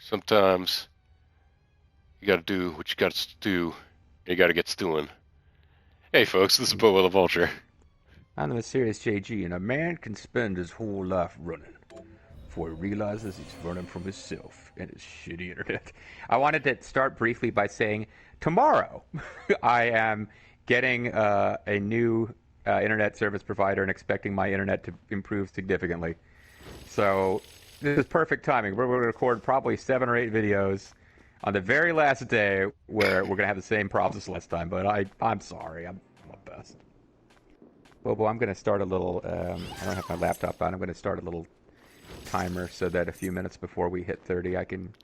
Sometimes you gotta do what you gotta do. You gotta get stewing. Hey folks, this is Bo the Vulture. I'm the mysterious JG, and a man can spend his whole life running before he realizes he's running from himself and his shitty internet. I wanted to start briefly by saying tomorrow I am getting a new internet service provider and expecting my internet to improve significantly. So this is perfect timing. We're going to record probably 7 or 8 videos on the very last day where we're going to have the same problems as last time, but I'm sorry. I'm my best. Bobo, I'm going to start a little. I don't have my laptop on. I'm going to start a little timer so that a few minutes before we hit 30, I can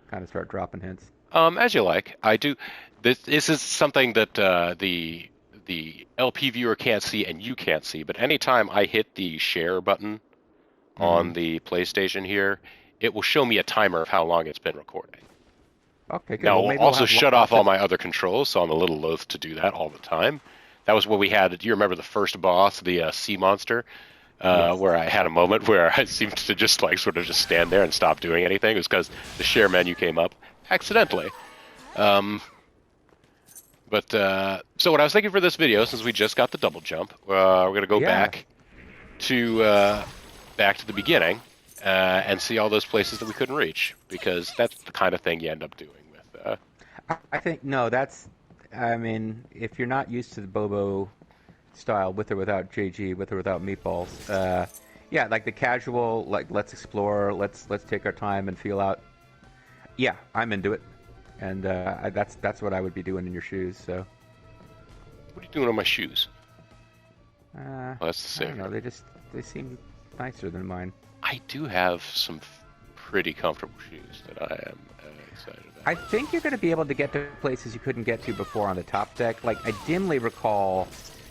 kind of start dropping hints. As you like. I do. This is something that the LP viewer can't see and you can't see. But anytime I hit the share button on the PlayStation here, it will show me a timer of how long it's been recording. Okay, good. Now, Well, it will maybe we'll also have shut off lots all of. my other controls, so I'm a little loath to do that all the time. That was what we had. Do you remember the first boss, the sea monster, Yes. where I had a moment where I seemed to just like sort of just stand there and stop doing anything? It was because the share menu came up accidentally. Um, so what I was thinking for this video, since we just got the double jump, we're gonna go Yeah. to back to the beginning and see all those places that we couldn't reach, because that's the kind of thing you end up doing with. I think no. That's. I mean, if you're not used to the Bobo style, with or without JG, with or without meatballs, yeah, like the casual, like let's explore, let's take our time and feel out. Yeah, I'm into it, and that's what I would be doing in your shoes. So. What are you doing on my shoes? Uh, Oh, that's the I same. don't know. They seem nicer than mine. I do have some pretty comfortable shoes that I am excited I about. think you're going to be able to get to places you couldn't get to before on the top deck. Like I dimly recall,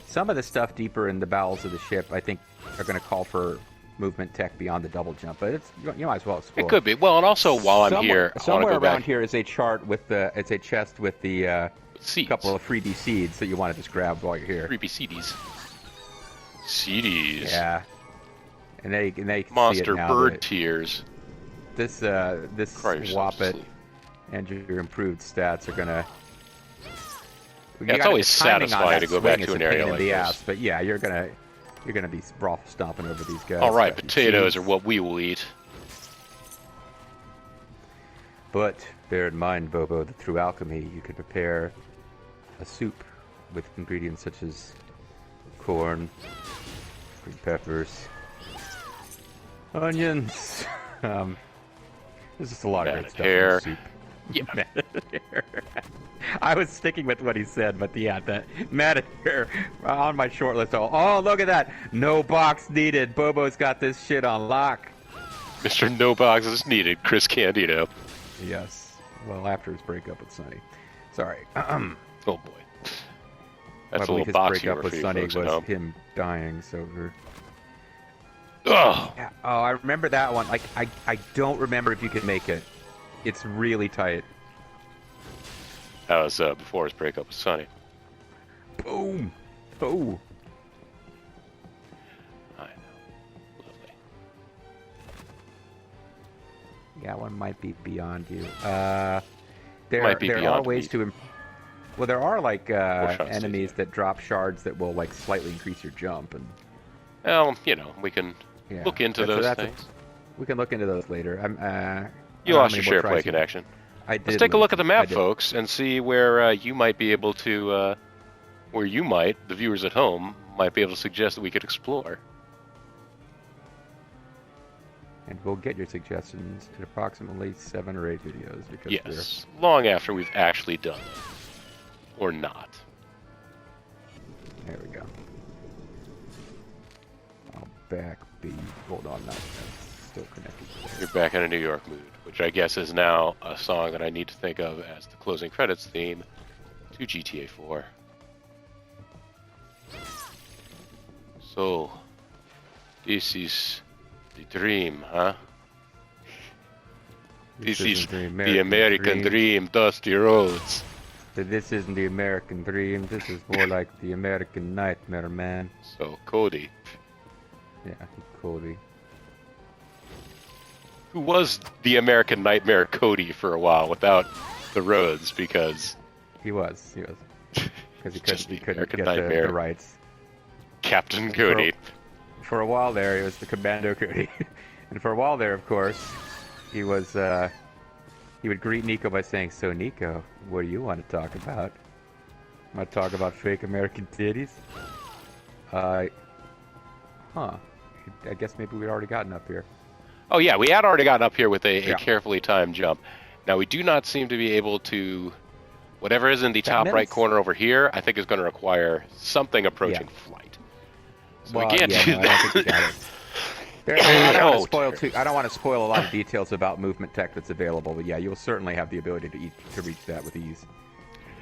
some of the stuff deeper in the bowels of the ship, I think, are going to call for movement tech beyond the double jump. But you might as well It explore. could be. Well, and also while I'm here, I want to Somewhere go around back. here is a chart with the. It's a chest with the couple Seeds. of freebie seeds that you want to just grab while you're here. Creepy CDs. CDs. Yeah, and they can see Monster it now. bird tears. This Cry yourself to Whoppet sleep. and your improved stats are gonna. Yeah, it's always satisfying to go back to an area like this. Ass, but yeah, you're gonna be broth stomping over these guys. All right, potatoes are what we will eat. But bear in mind, Bobo, that through alchemy you can prepare a soup with ingredients such as corn, green peppers, onions. There's just a lot of great stuff in the soup. Yeah. I was sticking with what he said, but yeah, that matted hair on my short list. Oh, look at that! No box needed. Bobo's got this shit on lock. Mr. No Box is needed, Chris Candido. Yes. Well, after his breakup with Sonny. Sorry. Oh boy. I That's a believe little his box breakup humor with for you Sonny folks was at home. him dying. So we're. Ugh. Yeah. Oh, I remember that one. Like, I don't remember if you could make it. It's really tight. That was before his breakup with Sonny. Boom. Oh. I know. Lovely. Yeah, one might be beyond you. Might be there are beyond ways me. to. Well, there are like shots, enemies yeah. that drop shards that will like slightly increase your jump, and Well, we can yeah. look into So those things. we can look into those later. You lost your share play connection. I did. Let's take a look at the I map, did. folks, and see where you might be able to, the viewers at home, might be able to suggest that we could explore. And we'll get your suggestions in approximately 7 or 8 videos because Yes, long after we've actually done it. Or not. there we go. I'll back be. Hold on, that's still connected. You're back in a New York mood, which I guess is now a song that I need to think of as the closing credits theme to GTA 4. So, this is the dream, huh? This is the American dream, dusty roads. This isn't the American dream. This is more like the American nightmare, man. So, Cody. Yeah, Cody. who was the American Nightmare Cody for a while without the roads because He was. Because just he the couldn't American get Nightmare the rights. Captain Cody. For a while there, he was the Commando Cody. And for a while there, of course, he was, he would greet Nico by saying, "So, Nico, what do you want to talk about? Want to talk about fake American titties?" Huh. I guess maybe we'd already gotten up here. Oh yeah, we had already gotten up here with a Yeah. carefully timed jump. Now we do not seem to be able to. Whatever is in the top right minutes? corner over here, I think is going to require something approaching Yeah. flight. So Well, we can't yeah, do no, I that. don't think we got it. I don't want Oh, to spoil dear. I don't want to spoil a lot of details about movement tech that's available, but yeah, you'll certainly have the ability to reach that with ease.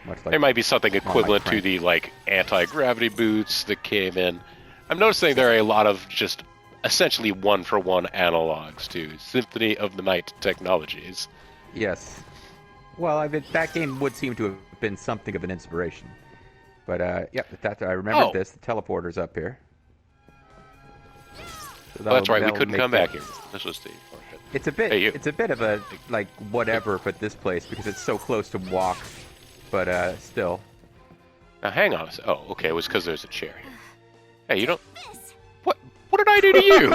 Much like There might be something equivalent to crank. the like anti-gravity boots that came in. I'm noticing there are a lot of just essentially one-for-one analogs to Symphony of the Night technologies. Yes. Well, that game would seem to have been something of an inspiration. But yeah, I remembered Oh. this. The teleporter's up here. So Oh, that's right. We that'll couldn't make come the- back here. This was the. Oh, shit. It's a bit. Hey, you. It's a bit of a like whatever for this place because it's so close to walk. But still. Now hang on. Oh, okay. It was because there's a chair here. Hey, you don't. What? What did I do to you?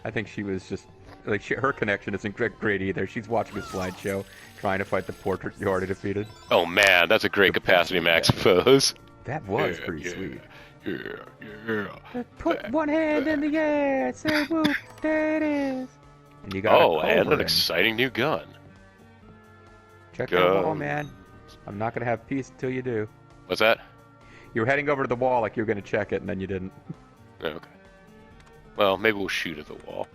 I think she was just like her connection isn't great either. She's watching a slideshow, trying to fight the portrait you already defeated. Oh man, that's a great capacity max pose. That was Yeah, pretty yeah, sweet. Yeah. Put one hand in the air, say whoop, there it is. And you got Oh, and an exciting new gun. Check that wall, gun. man. I'm not gonna have peace until you do. What's that? You were heading over to the wall like you were gonna check it, and then you didn't. Okay. Well, maybe we'll shoot at the wall.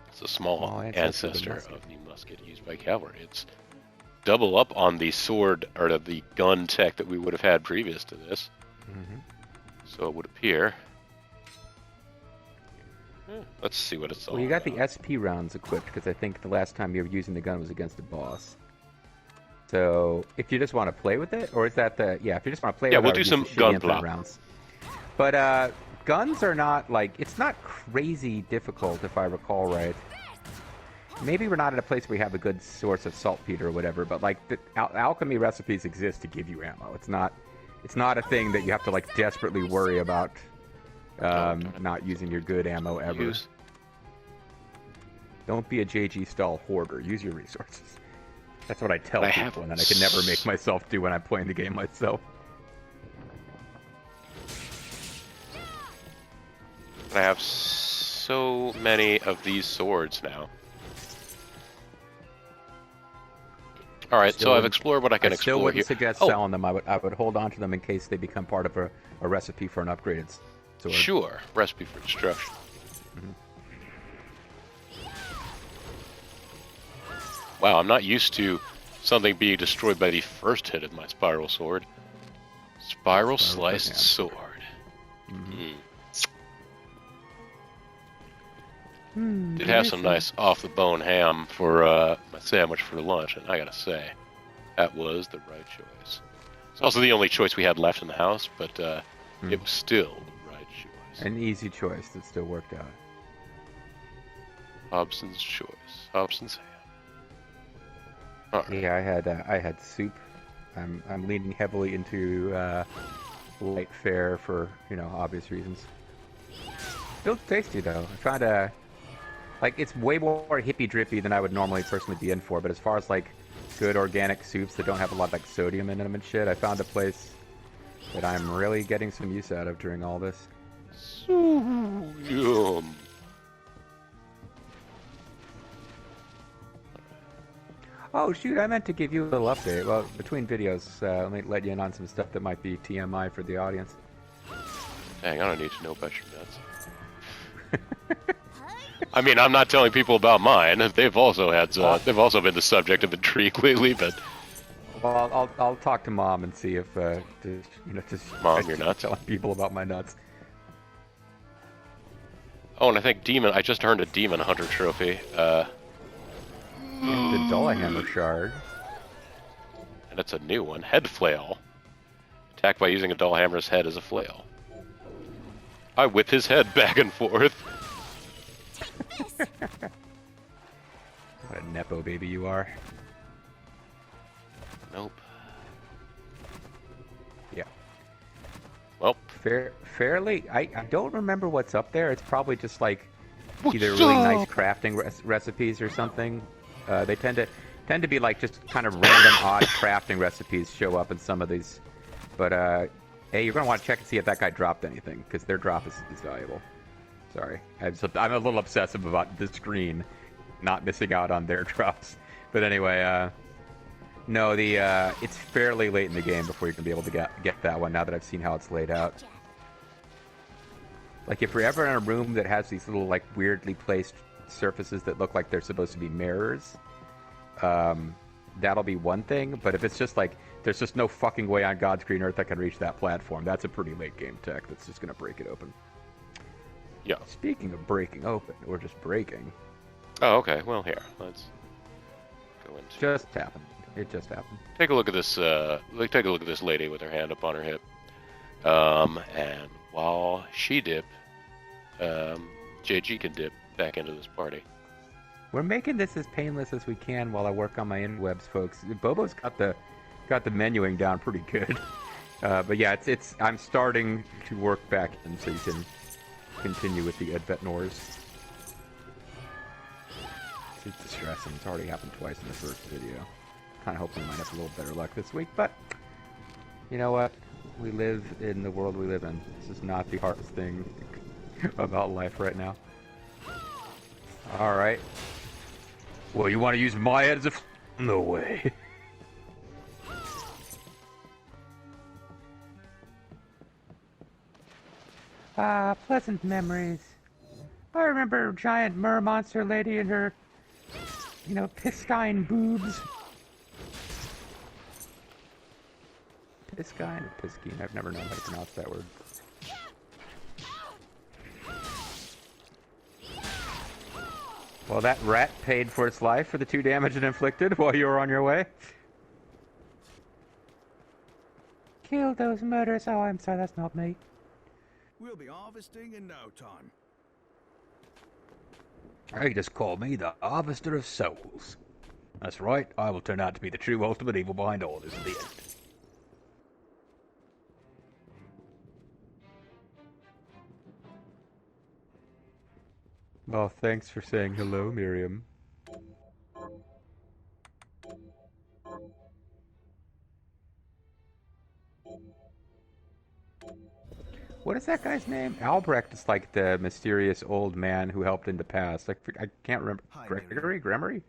It's a small Small ancestor ancestor of the musket used by cavalry. It's double up on the sword or the gun tech that we would have had previous to this. Mm-hmm. So it would appear. Let's see what it's all Well, you got the about. SP rounds equipped because I think the last time you were using the gun was against a boss. So if you just want to play with it, or is that the if you just want to play Yeah, with we'll it, do or use some the shitty gun infinite plop. rounds. But guns are not like it's not crazy difficult if I recall right. Maybe we're not at a place where we have a good source of saltpeter or whatever, but like the alchemy recipes exist to give you ammo. It's not a thing that you have to like desperately worry about not using your good ammo ever. Use. Don't be a JG style hoarder. Use your resources. That's what I tell I people, have and then I can never make myself do when I'm playing the game myself. I have so many of these swords now. Alright, so I've explored what I can I still explore wouldn't here. suggest Oh, selling them. I would hold on to them in case they become part of a recipe for an upgraded sword. sure. Recipe for destruction. Wow, I'm not used to something being destroyed by the first hit of my spiral sword. Spiral sliced hand. sword. Did have some nice off-the-bone ham for my sandwich for lunch, and I gotta say, that was the right choice. It's also the only choice we had left in the house, but it was still the right choice. An easy choice that still worked out. Hobson's choice. Hobson's ham. All right. Yeah, I had soup. I'm leaning heavily into light fare for obvious reasons. Still tasty though. I found it's way more hippie drippy than I would normally personally be in for. But as far as like good organic soups that don't have a lot of like sodium in them and shit, I found a place that I'm really getting some use out of during all this. So yum. Oh shoot, I meant to give you a little update. Well, between videos, let me let you in on some stuff that might be TMI for the audience. Dang, I don't need to know about your nuts. I mean, I'm not telling people about mine. They've also had they've also been the subject of intrigue lately. But well, I'll talk to Mom and see if Mom, you're nuts. telling people about my nuts. Oh, and I think I just earned a Demon Hunter trophy. And the Dullahammer shard. And it's a new one. Head flail. Attack by using a Dullhammer's head as a flail. I whip his head back and forth. What a nepo baby you are. Nope. Yeah. Well, Fairly. I don't remember what's up there. It's probably just like either what's really nice up? crafting recipes or something. They tend to be like just kind of random odd crafting recipes show up in some of these. But hey, you're gonna want to check and see if that guy dropped anything, because their drop is valuable. Sorry, I'm a little obsessive about the screen not missing out on their drops. But anyway, no, it's fairly late in the game before you're gonna be able to get that one. Now that I've seen how it's laid out. Like if you're ever in a room that has these little like weirdly placed surfaces that look like they're supposed to be mirrors, that'll be one thing. But if it's just like there's just no fucking way on God's green earth I can reach that platform, that's a pretty late game tech that's just gonna break it open. Yeah. Speaking of breaking open, or just breaking. Oh, okay. Well, here, let's go into. Just happened. It just happened. Take a look at this. Take a look at this lady with her hand up on her hip. And while she dip, JG can dip back into this party. We're making this as painless as we can while I work on my interwebs, folks. Bobo's got the menuing down pretty good. But yeah, I'm starting to work back in so you can continue with the Advet Nors. It's distressing. It's already happened twice in the first video. Kind of hoping we might have a little better luck this week, but you know what? We live in the world we live in. This is not the hardest thing about life right now. Alright. Well, you want to use my head as a... No way. Ah, pleasant memories. I remember giant mer monster lady and her, piscine boobs. Piscine or piscine? I've never known how to pronounce that word. Well, that rat paid for its life for the 2 damage it inflicted while you were on your way. Kill those murderers. Oh, I'm sorry, that's not me. We'll be harvesting in no time. They just call me the Harvester of Souls. That's right, I will turn out to be the true ultimate evil behind all this in the end. Well, thanks for saying hello, Miriam. What is that guy's name? Albrecht is like the mysterious old man who helped in the past. I can't remember. Hi, Gregory?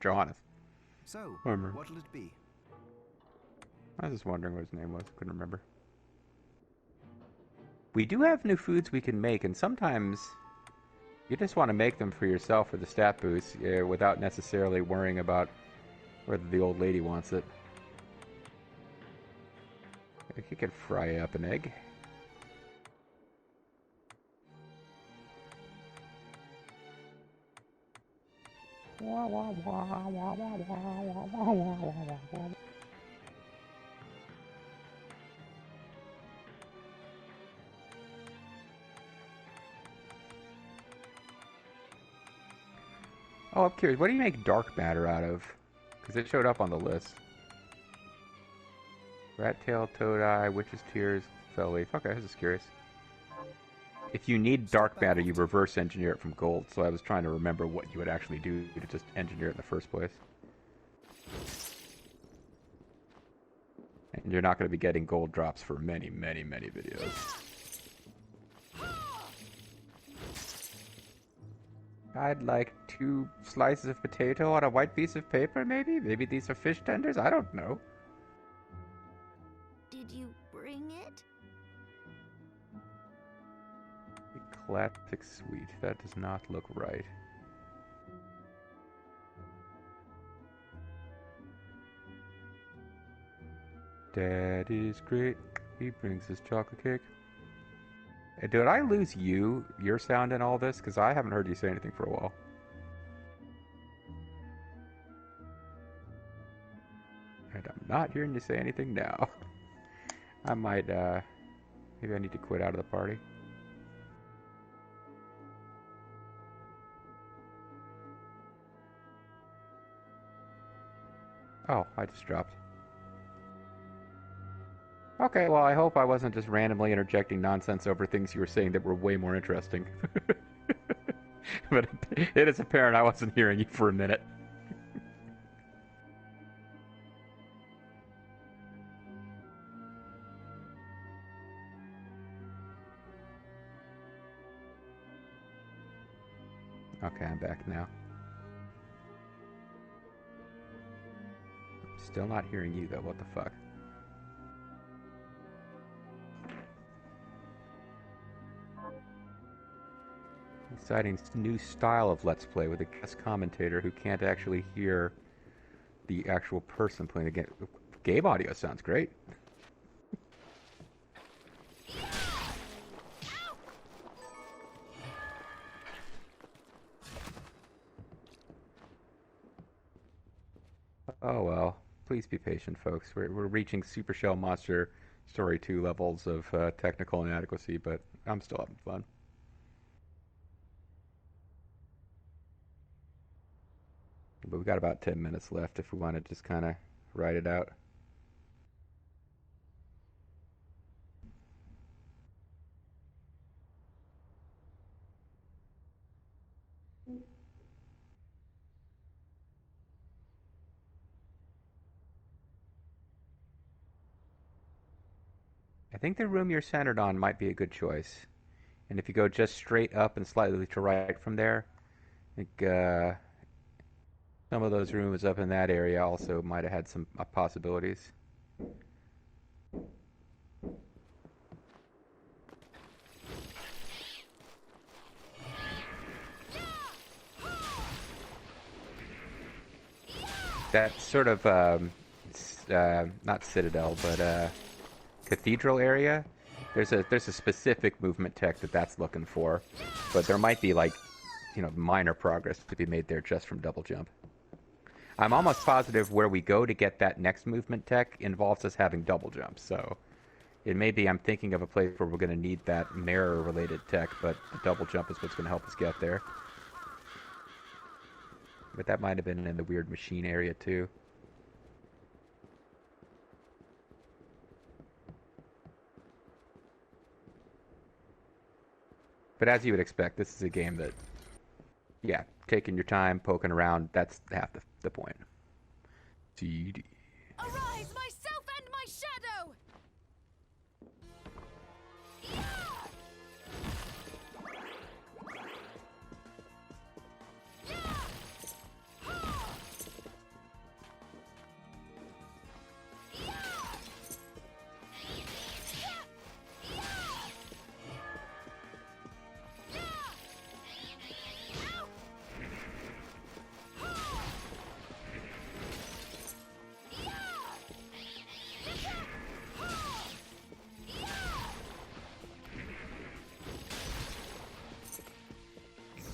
Johannes. So, Remember. what'll it be? I was just wondering what his name was. Couldn't remember. We do have new foods we can make, and sometimes you just want to make them for yourself for the stat boost without necessarily worrying about whether the old lady wants it. You could fry up an egg. Oh, I'm curious. What do you make dark matter out of? Because it showed up on the list. Rat tail, toad eye, witch's tears, fell leaf. Okay, I was just curious. If you need dark matter, you reverse engineer it from gold. So I was trying to remember what you would actually do to just engineer it in the first place. And you're not going to be getting gold drops for many, many, many videos. I'd like 2 slices of potato on a white piece of paper, maybe? Maybe these are fish tenders? I don't know. Did you bring it? Classic sweet. That does not look right. Dad is great. He brings us chocolate cake. Did I lose your sound in all this? Because I haven't heard you say anything for a while. And I'm not hearing you say anything now. I might, maybe I need to quit out of the party. Oh, I just dropped. Okay, well, I hope I wasn't just randomly interjecting nonsense over things you were saying that were way more interesting. But it is apparent I wasn't hearing you for a minute. Okay, I'm back now. Still not hearing you, though. What the fuck? Exciting new style of Let's Play with a guest commentator who can't actually hear the actual person playing the game. Game audio sounds great. Oh well. Please be patient, folks. We're reaching Super Shell Monster Story 2 levels of technical inadequacy, but I'm still having fun. But we got about 10 minutes left if we want to just kind of ride it out. I think the room you're centered on might be a good choice. And if you go just straight up and slightly to right from there, I think some of those rooms up in that area also might have had some possibilities. That sort of, not citadel, but cathedral area, there's a specific movement tech that's looking for. But there might be, like, minor progress to be made there just from double jump. I'm almost positive where we go to get that next movement tech involves us having double jump, so it may be I'm thinking of a place where we're going to need that mirror-related tech, but the double jump is what's going to help us get there. But that might have been in the weird machine area, too. But as you would expect, this is a game that, yeah, taking your time, poking around, that's half the point. CD. Arise, myself and my shadow!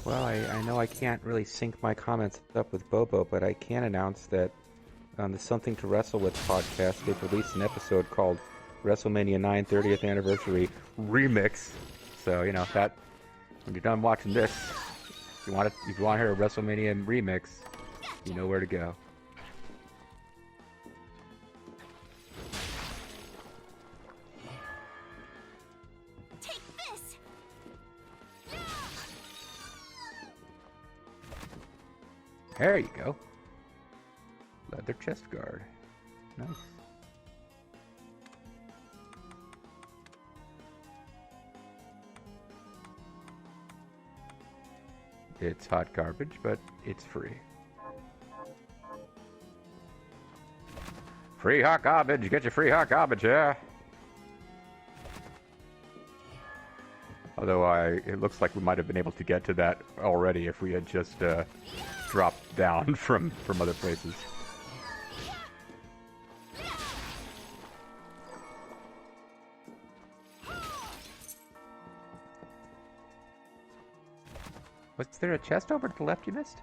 Well, I know I can't really sync my comments up with Bobo, but I can announce that on the Something to Wrestle With podcast, they've released an episode called WrestleMania 9 30th Anniversary Remix. So, that when you're done watching this, if you want to hear a WrestleMania remix, you know where to go. There you go. Leather chest guard. Nice. It's hot garbage, but it's free. Free hot garbage. Get your free hot garbage, yeah? Although it looks like we might have been able to get to that already if we had just dropped down from other places. Was there a chest over to the left you missed?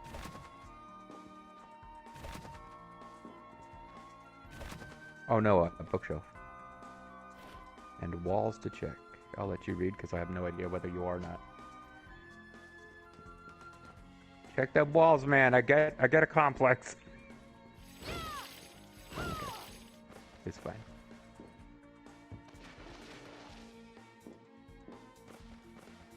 Oh no, a bookshelf. And walls to check. I'll let you read because I have no idea whether you are or not. Check them walls, man. I get a complex. It's fine.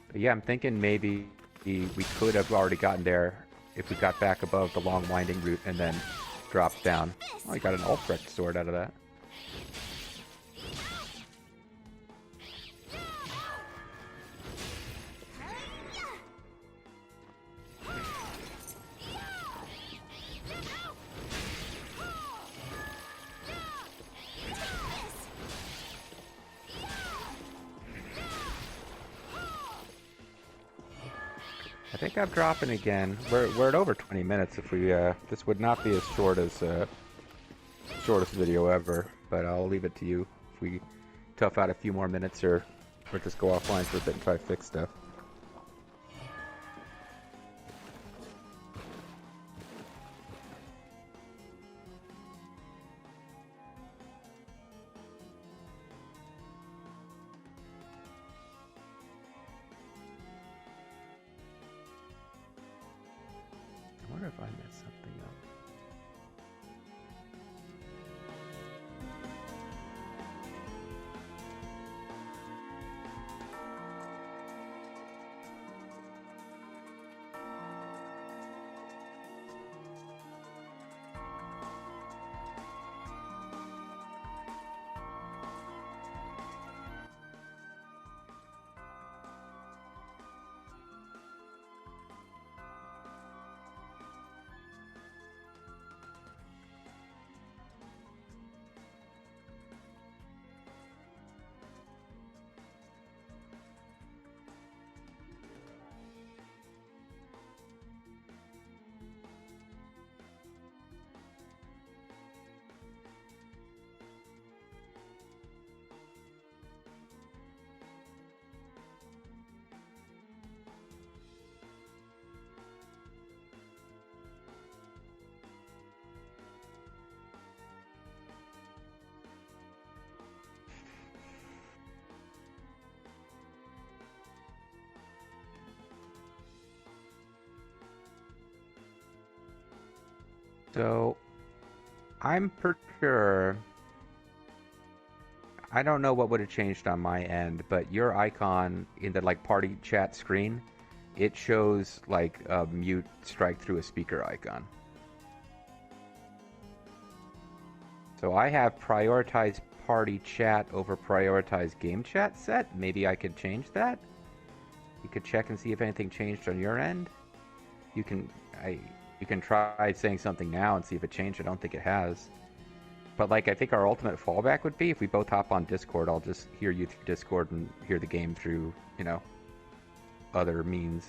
But yeah, I'm thinking maybe we could have already gotten there if we got back above the long winding route and then dropped down. Oh, I got an Ulfrecht sword out of that. I think I'm dropping again. We're at over 20 minutes. If we this would not be as shortest video ever, but I'll leave it to you if we tough out a few more minutes or just go offline for a bit and try to fix stuff. I wonder if I messed something up. So, I'm pretty sure. I don't know what would have changed on my end, but your icon in the like party chat screen, it shows like a mute strike through a speaker icon. So I have prioritized party chat over prioritized game chat set. Maybe I could change that. You could check and see if anything changed on your end. You can try saying something now and see if it changed. I don't think it has. But like, I think our ultimate fallback would be if we both hop on Discord, I'll just hear you through Discord and hear the game through, other means.